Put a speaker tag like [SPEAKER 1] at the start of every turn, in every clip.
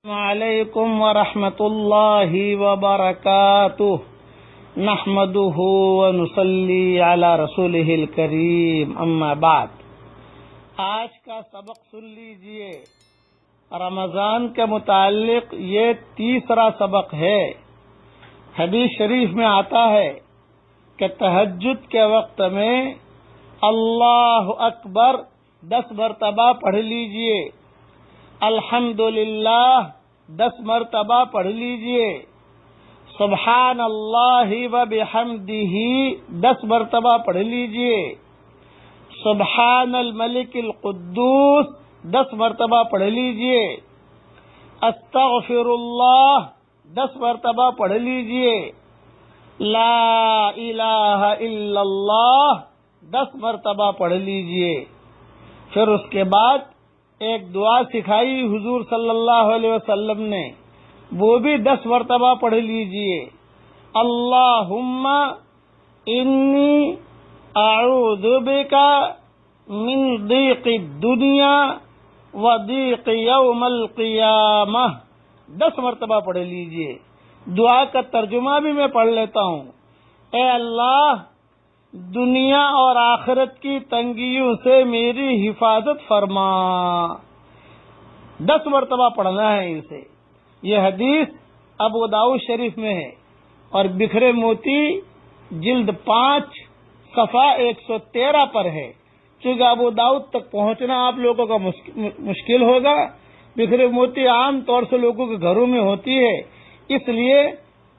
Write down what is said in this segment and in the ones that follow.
[SPEAKER 1] وعلیکم ورحمۃ اللہ وبرکاتہ نحمدہ ونصلی علی رسولہ الکریم اما بعد۔ آج کا سبق سن لیجئے، رمضان کے متعلق یہ تیسرا سبق ہے۔ حدیث شریف میں آتا ہے کہ تہجد کے وقت میں اللہ اکبر 10 مرتبہ پڑھ لیجئے، الحمدللہ 10 مرتبہ پڑھ لیجئے، سبحان اللہ و بحمدہ 10 مرتبہ پڑھ لیجئے، سبحان الملک القدوس 10 مرتبہ پڑھ لیجئے، استغفر اللہ 10 مرتبہ پڑھ لیجئے، لا الہ الا اللہ 10 مرتبہ پڑھ لیجئے۔ پھر اس کے بعد ایک دعا سکھائی حضور صلی اللہ علیہ وسلم نے، وہ بھی 10 مرتبہ پڑھ لیجئے، اللہم انی اعوذ بک من ضیق الدنیا و ضیق یوم القیامہ 10 مرتبہ پڑھ لیجئے۔ دعا کا ترجمہ بھی میں پڑھ لیتا ہوں۔ اے اللہ، دنیا اور آخرت کی تنگیوں سے میری حفاظت فرما۔ 10 مرتبہ پڑھنا ہے اسے۔ یہ حدیث ابو داؤد شریف میں ہے اور بکھرے موتی جلد 5 صفحہ 113 پر ہے۔ چونکہ ابو داؤد تک پہنچنا آپ لوگوں کا مشکل ہوگا، بکھرے موتی عام طور سے لوگوں کے گھروں میں ہوتی ہے، اس لیے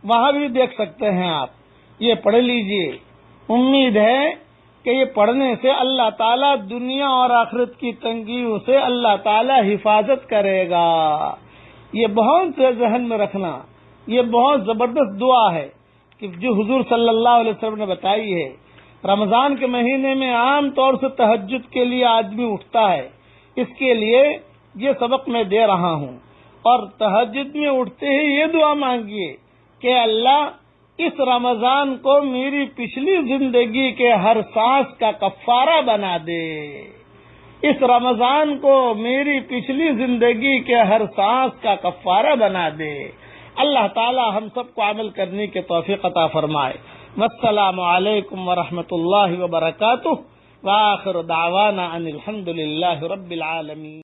[SPEAKER 1] وہاں بھی دیکھ سکتے ہیں آپ۔ یہ پڑھ لیجئے۔ امید ہے کہ یہ پڑھنے سے اللہ تعالیٰ دنیا اور آخرت کی تنگیوں سے اللہ تعالیٰ حفاظت کرے گا۔ یہ بہت سے ذہن میں رکھنا، یہ بہت زبردست دعا ہے کہ جو حضور صلی اللہ علیہ وسلم نے بتائی ہے۔ رمضان کے مہینے میں عام طور سے تہجد کے لیے آدمی اٹھتا ہے، اس کے لیے یہ سبق میں دے رہا ہوں۔ اور تہجد میں اٹھتے ہی یہ دعا مانگیے کہ اللہ اس رمضان کو میری پچھلی زندگی کے ہر سانس کا کفارہ بنا دے، اس رمضان کو میری پچھلی زندگی کے ہر سانس کا کفارہ بنا دے۔ اللہ تعالی ہم سب کو عمل کرنے کی توفیق عطا فرمائے۔ والسلام علیکم ورحمۃ اللہ وبرکاتہ، وآخر دعوانا ان الحمد للہ رب العالمین۔